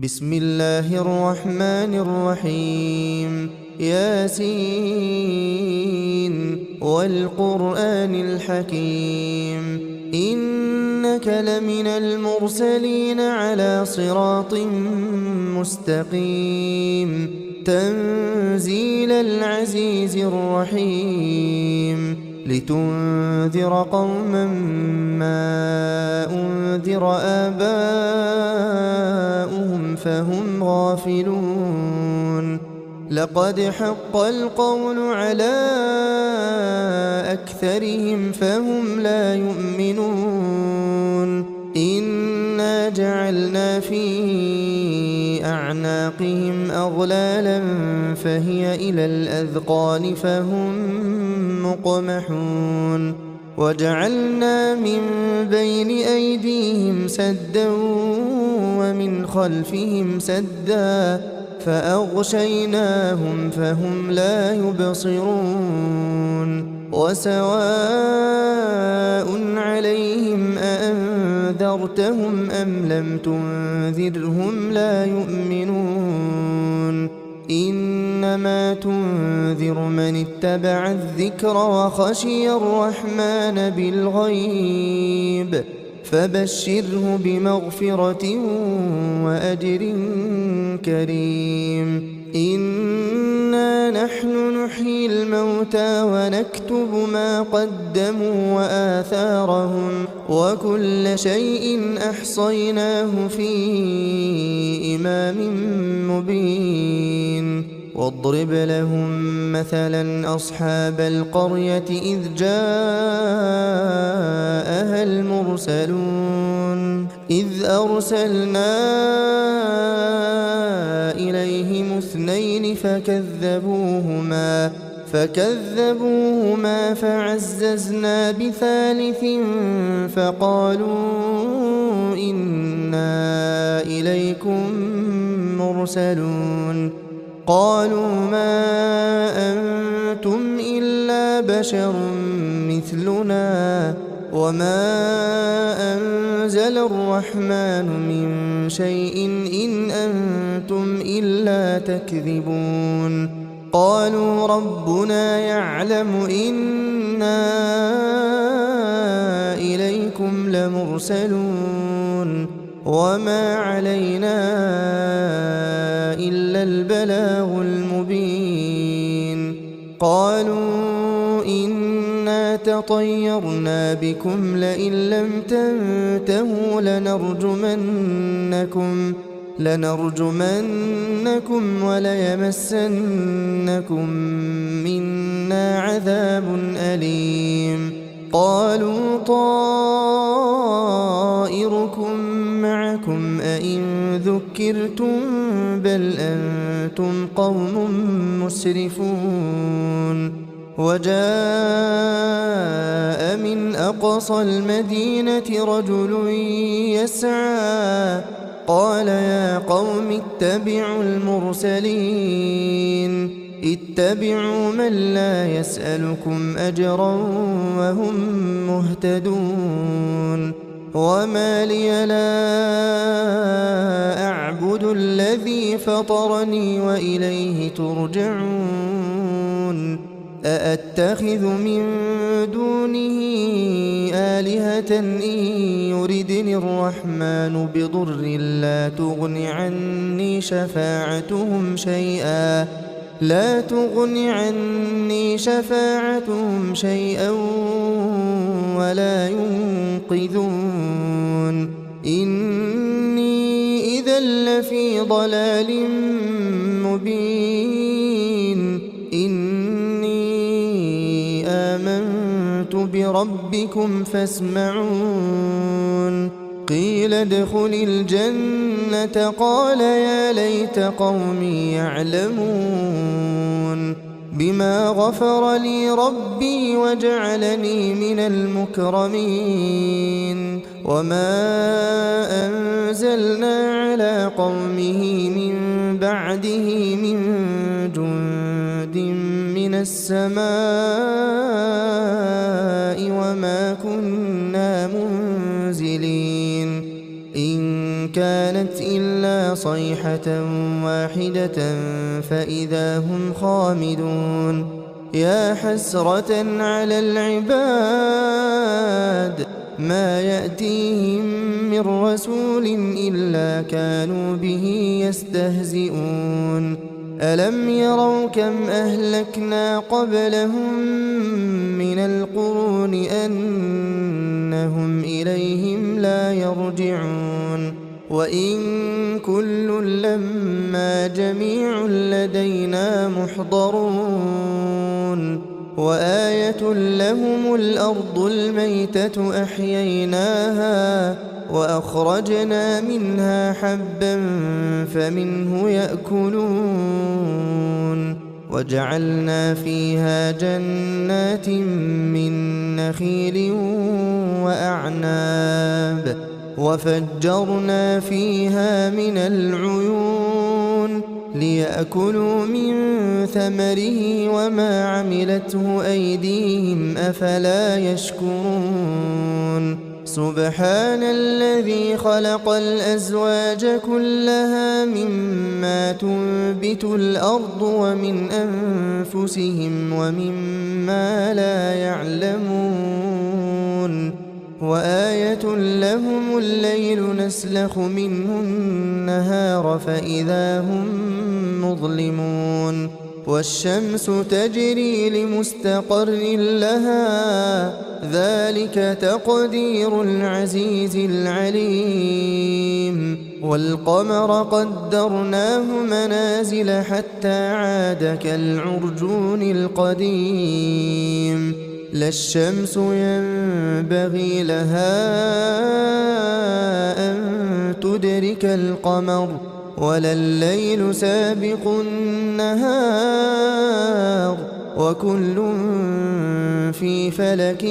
بسم الله الرحمن الرحيم ياسين والقرآن الحكيم إنك لمن المرسلين على صراط مستقيم تنزيل العزيز الرحيم لتنذر قوما ما أنذر آباؤهم فهم غافلون لقد حق القول على أكثرهم فهم لا يؤمنون إنا جعلنا في أعناقهم أغلالا فهي إلى الأذقان فهم مقمحون وجعلنا من بين أيديهم سدا ومن خلفهم سدا فأغشيناهم فهم لا يبصرون وسواء عليهم أأنذرتهم أم لم تنذرهم لا يؤمنون إنما تنذر من اتبع الذكر وخشي الرحمن بالغيب فبشره بمغفرة وأجر كريم إنا نحن نحيي الموتى ونكتب ما قدموا وآثارهم وكل شيء أحصيناه في إمام مبين واضرب لهم مثلا أصحاب القرية إذ جاءها المرسلون إذ أرسلنا إليهم اثنين فكذبوهما فعززنا بثالث فقالوا إنا إليكم مرسلون قالوا ما أنتم إلا بشر مثلنا وما أنزل الرحمن من شيء إن أنتم إلا تكذبون قالوا ربنا يعلم إنا إليكم لمرسلون وما علينا إلا البلاغ المبين قالوا إنا تطيرنا بكم لئن لم تنتهوا لنرجمنكم وليمسنكم منا عذاب أليم قالوا طائركم معكم أئن ذكرتم بل أنتم قوم مسرفون وجاء من أقصى المدينة رجل يسعى قال يا قوم اتبعوا المرسلين اتبعوا من لا يسألكم أجرا وهم مهتدون وما لي لا أعبد الذي فطرني وإليه ترجعون أأتخذ من دونه آلهة إن يردني الرحمن بضر لا تغن عني شفاعتهم شيئا ولا ينقذون إني إذا لفي ضلال مبين إني آمنت بربكم فاسمعون قيل ادخل الجنة قال يا ليت قومي يعلمون بما غفر لي ربي وجعلني من المكرمين وما أنزلنا على قومه من بعده من جند من السماء وما كنا منزلين إن كانت إلا صيحة واحدة فإذا هم خامدون يا حسرة على العباد ما يأتيهم من رسول إلا كانوا به يستهزئون ألم يروا كم أهلكنا قبلهم من القرون أنهم إليهم لا يرجعون وإن كل لما جميع لدينا محضرون وآية لهم الأرض الميتة أحييناها وأخرجنا منها حبا فمنه يأكلون وجعلنا فيها جنات من نخيل وأعناب وفجرنا فيها من العيون ليأكلوا من ثمره وما عملته أيديهم أفلا يشكرون سبحان الذي خلق الأزواج كلها مما تنبت الأرض ومن أنفسهم ومما لا يعلمون وآية لهم الليل نسلخ منه النهار فإذا هم مظلمون والشمس تجري لمستقر لها ذلك تقدير العزيز العليم والقمر قدرناه منازل حتى عاد كالعرجون القديم لا الشمس ينبغي لها أن تدرك القمر ولا الليل سابق النهار وكل في فلك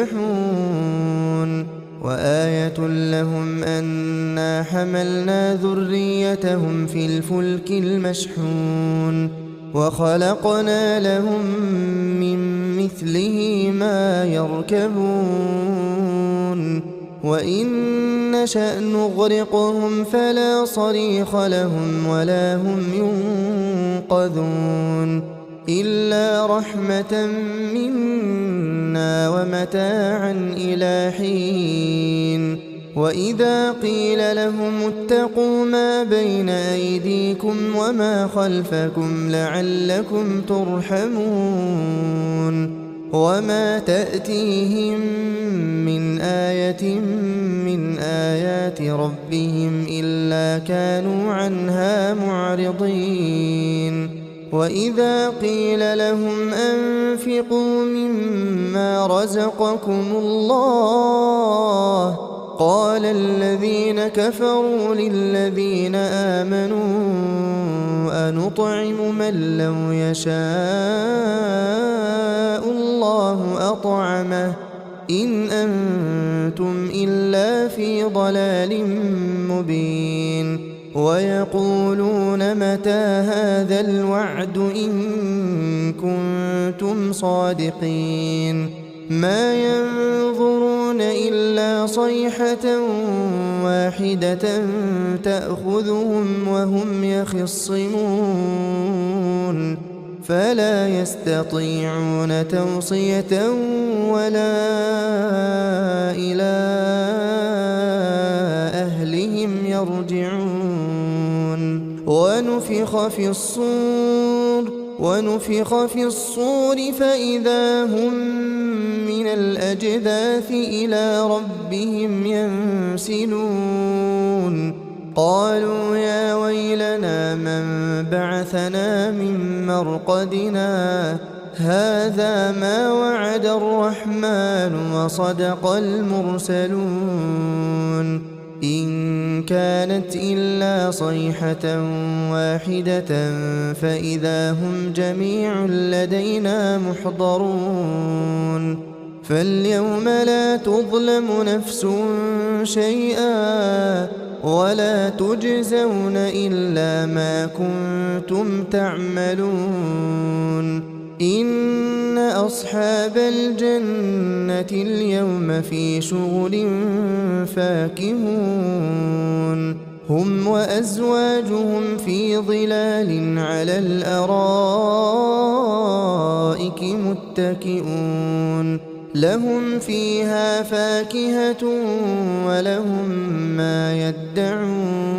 يسبحون وآية لهم أنا حملنا ذريتهم في الفلك المشحون وخلقنا لهم من مثله ما يركبون وإن نشأ نغرقهم فلا صريخ لهم ولا هم ينقذون إلا رحمة منا ومتاعا إلى حين وإذا قيل لهم اتقوا ما بين أيديكم وما خلفكم لعلكم ترحمون وما تأتيهم من آية من آيات ربهم إلا كانوا عنها معرضين وإذا قيل لهم أنفقوا مما رزقكم الله قال الذين كفروا للذين آمنوا أنطعم من لو يشاء الله أطعمه إن أنتم إلا في ضلال مبين ويقولون متى هذا الوعد إن كنتم صادقين ما ينظرون إلا صيحة واحدة تأخذهم وهم يخصمون فلا يستطيعون توصية ولا إلى أهلهم يرجعون ونفخ في الصور فإذا هم من الأجداث إلى ربهم ينسلون قالوا يا ويلنا من بعثنا من مرقدنا هذا ما وعد الرحمن وصدق المرسلون إن كانت إلا صيحة واحدة فإذا هم جميع لدينا محضرون فاليوم لا تظلم نفس شيئا ولا تجزون إلا ما كنتم تعملون إن أصحاب الجنة اليوم في شغل فاكهون هم وأزواجهم في ظلال على الأرائك متكئون لهم فيها فاكهة ولهم ما يدعون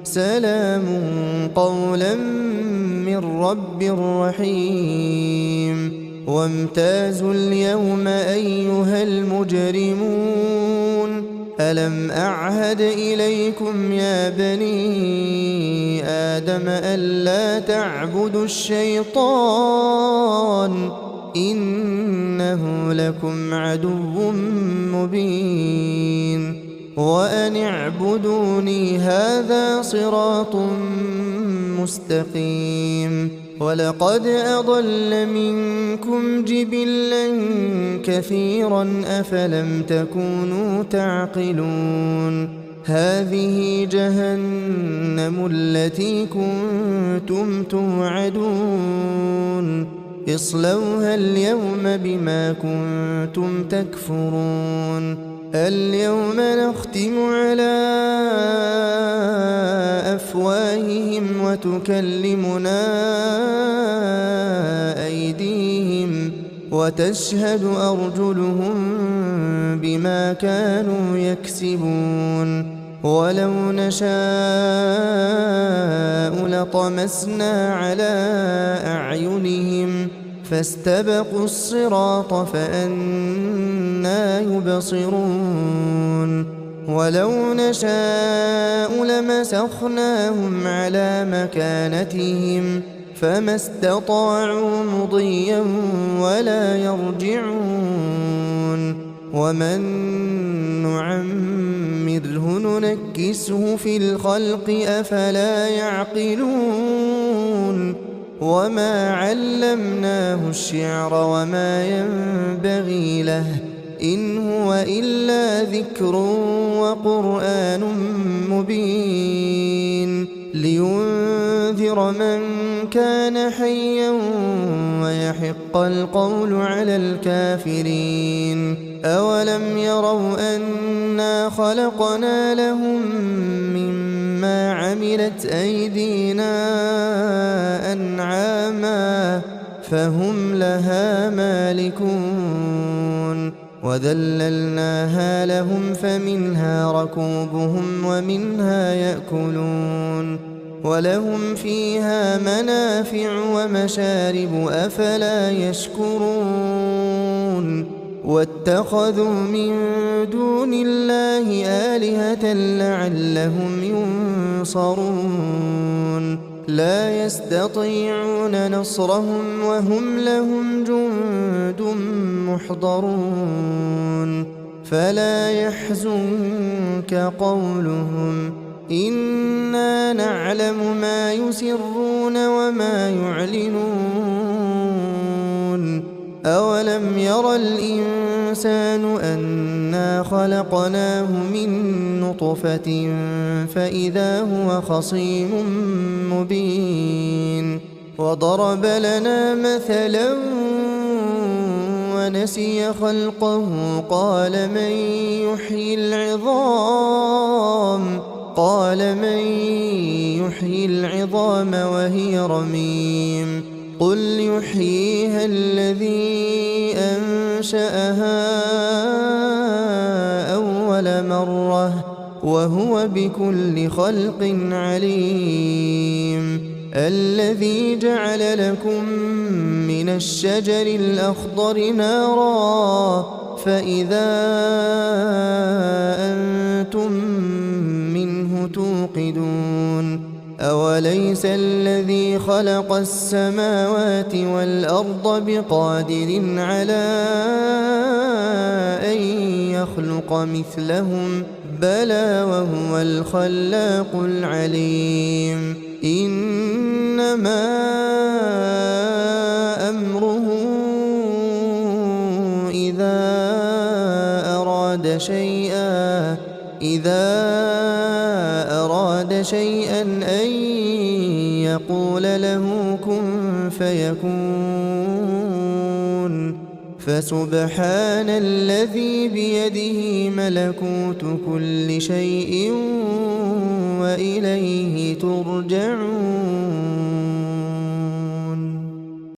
سلام قولا من رب رحيم وامتازوا اليوم أيها المجرمون ألم أعهد إليكم يا بني آدم ألا تعبدوا الشيطان إنه لكم عدو مبين وأن اعبدوني هذا صراط مستقيم ولقد أضل منكم جبلا كثيرا أفلم تكونوا تعقلون هذه جهنم التي كنتم توعدون اصلوها اليوم بما كنتم تكفرون اليوم نختم على أفواههم وتكلمنا أيديهم وتشهد أرجلهم بما كانوا يكسبون ولو نشاء لطمسنا على أعينهم فاستبقوا الصراط فأنى يبصرون ولو نشاء لمسخناهم على مكانتهم فما استطاعوا مضيا ولا يرجعون ومن نعمره ننكسه في الخلق أفلا يعقلون وما علمناه الشعر وما ينبغي له إن هو إلا ذكر وقرآن مبين لينذر من كان حيا ويحق القول على الكافرين أولم يروا أنا خلقنا لهم مما عملت أيدينا أنعاما فهم لها مالكون وذللناها لهم فمنها ركوبهم ومنها يأكلون ولهم فيها منافع ومشارب أفلا يشكرون واتخذوا من دون الله آلهة لعلهم ينصرون لا يستطيعون نصرهم وهم لهم جند محضرون فلا يحزنك قولهم إنا نعلم ما يسرون وما يعلنون أولم ير الإنسان أنا خلقناه من نطفة فإذا هو خصيم مبين وضرب لنا مثلا ونسي خلقه قال من يحيي العظام وهي رميم قل يحييها الذي أنشأها أول مرة وهو بكل خلق عليم الذي جعل لكم من الشجر الأخضر نارا فإذا أنتم منه توقدون أوليس الذي خلق السماوات والأرض بقادر على أن يخلق مثلهم بلى وهو الخلاق العليم إنما أمره إذا أراد شيئا أن يقول له كن فيكون فسبحان الذي بيده ملكوت كل شيء وإليه ترجعون.